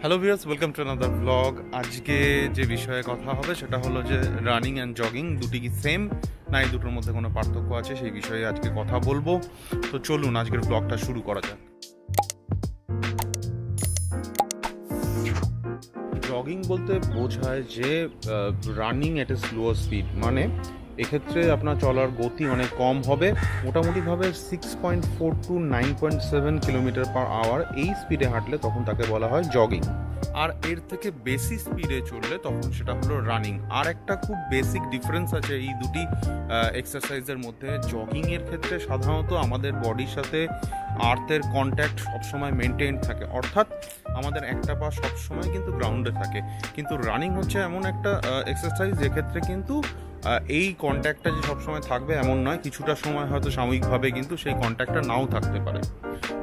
Hello viewers, welcome to another blog. আজকে যে বিষয়ে কথা হবে সেটা হলো যে রানিং অ্যান্ড জগিং দুটি কি সেম, না এই দুটোর মধ্যে কোনো পার্থক্য আছে, সেই বিষয়ে আজকে কথা বলবো। তো চলুন আজকের ব্লগটা শুরু করা যাক। জগিং বলতে বোঝায় যে running at a slow speed, মানে এক্ষেত্রে আপনার চলার গতি অনেক কম হবে, মোটামুটিভাবে 6.4 টু 9.7 কিলোমিটার পার আওয়ার এই স্পিডে হাঁটলে তখন তাকে বলা হয় জগিং। আর এর থেকে বেশি স্পিডে চললে তখন সেটা হলো রানিং। আর একটা খুব বেসিক ডিফারেন্স আছে এই দুটি এক্সারসাইজের মধ্যে। জগিংয়ের ক্ষেত্রে সাধারণত আমাদের বডির সাথে আর্থের কন্ট্যাক্ট সবসময় মেনটেন থাকে, অর্থাৎ আমাদের একটা পা সবসময় কিন্তু গ্রাউন্ডে থাকে। কিন্তু রানিং হচ্ছে এমন একটা এক্সারসাইজ যেক্ষেত্রে কিন্তু এই কন্ট্যাক্টটা যে সবসময় থাকবে এমন নয়, কিছুটা সময় হয়তো সাময়িকভাবে কিন্তু সেই কন্ট্যাক্টটা নাও থাকতে পারে।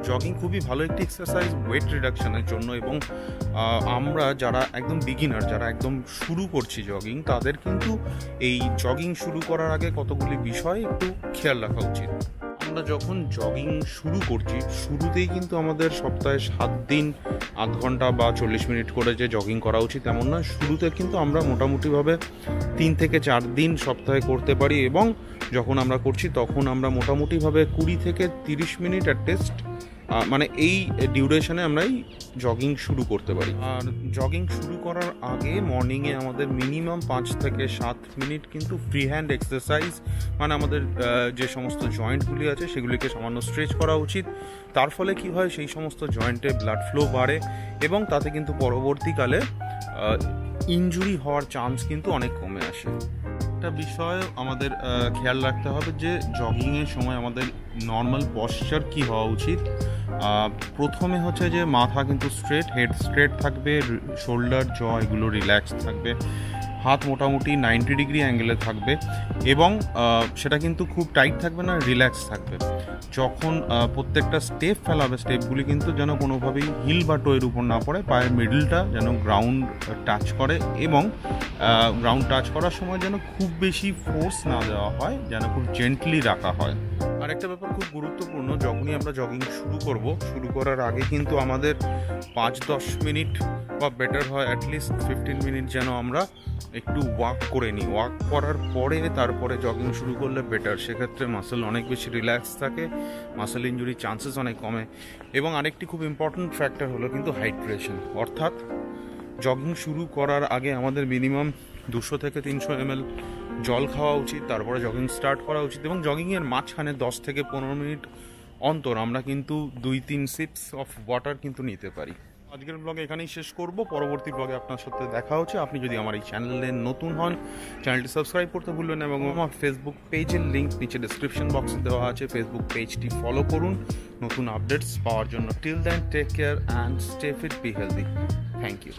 জগিং খুবই ভালো একটি এক্সারসাইজ ওয়েট রিডাকশনের জন্য, এবং আমরা যারা একদম বিগিনার, যারা একদম শুরু করছি জগিং, তাদের কিন্তু এই জগিং শুরু করার আগে কতগুলি বিষয় একটু খেয়াল রাখা উচিত। আমরা যখন জগিং শুরু করছি, শুরুতেই কিন্তু আমাদের সপ্তাহে 7 দিন আধ ঘন্টা বা 40 মিনিট করে যে জগিং করা উচিত এমন নয়। শুরুতে কিন্তু আমরা মোটামুটিভাবে 3 থেকে 4 দিন সপ্তাহে করতে পারি, এবং যখন আমরা করছি তখন আমরা মোটামুটিভাবে 20 থেকে 30 মিনিট অ্যাটলিস্ট, মানে এই ডিউরেশনে আমরাই জগিং শুরু করতে পারি। আর জগিং শুরু করার আগে মর্নিংয়ে আমাদের মিনিমাম 5 থেকে 7 মিনিট কিন্তু ফ্রি হ্যান্ড এক্সারসাইজ, মানে আমাদের যে সমস্ত জয়েন্টগুলি আছে সেগুলিকে সামান্য স্ট্রেচ করা উচিত। তার ফলে কি হয়, সেই সমস্ত জয়েন্টে ব্লাড ফ্লো বাড়ে, এবং তাতে কিন্তু পরবর্তীকালে ইনজুরি হওয়ার চান্স কিন্তু অনেক কমে আসে। একটা বিষয় আমাদের খেয়াল রাখতে হবে যে জগিংয়ের সময় আমাদের নর্মাল পশ্চার কি হওয়া উচিত। প্রথমে হচ্ছে যে মাথা কিন্তু স্ট্রেট, হেড স্ট্রেট থাকবে, শোল্ডার জ এগুলো রিল্যাক্স থাকবে, হাত মোটামুটি 90 ডিগ্রি অ্যাঙ্গেলে থাকবে, এবং সেটা কিন্তু খুব টাইট থাকবে না, রিল্যাক্স থাকবে। যখন প্রত্যেকটা স্টেপ ফেলাবে, স্টেপগুলি কিন্তু যেন কোনোভাবেই হিল বা টোয়ের উপর না পড়ে, পায়ের মিডলটা যেন গ্রাউন্ড টাচ করে, এবং গ্রাউন্ড টাচ করার সময় যেন খুব বেশি ফোর্স না দেওয়া হয়, যেন খুব জেন্টলি রাখা হয়। আরেকটা ব্যাপার খুব গুরুত্বপূর্ণ, যখনই আমরা জগিং শুরু করব, শুরু করার আগে কিন্তু আমাদের 5-10 মিনিট বা বেটার হয় অ্যাটলিস্ট 15 মিনিট যেন আমরা একটু ওয়াক করে নিই। ওয়াক করার পরে তারপরে জগিং শুরু করলে বেটার, সেক্ষেত্রে মাসেল অনেক বেশি রিল্যাক্স থাকে, মাসেল ইঞ্জুরির চান্সেস অনেক কমে। এবং আরেকটি খুব ইম্পর্ট্যান্ট ফ্যাক্টর হলো কিন্তু হাইড্রেশন, অর্থাৎ জগিং শুরু করার আগে আমাদের মিনিমাম 200 থেকে 300 ml জল খাওয়া উচিত, তারপরে জগিং স্টার্ট করা উচিত। এবং জগিংয়ের মাঝখানে 10 থেকে 15 মিনিট অন্তর আমরা কিন্তু 2-3 সিপস অফ ওয়াটার কিন্তু নিতে পারি। আজকের ব্লগে এখানেই শেষ করব, পরবর্তী ব্লগে আপনার সাথে দেখা হচ্ছে। আপনি যদি আমার এই চ্যানেলে নতুন হন, চ্যানেলটি সাবস্ক্রাইব করতে ভুলবেন না, এবং আমার ফেসবুক পেজের লিঙ্ক নিচে ডিসক্রিপশন বক্সে দেওয়া আছে, ফেসবুক পেজটি ফলো করুন নতুন আপডেটস পাওয়ার জন্য। Till then, take care and stay fit, be healthy. Thank you.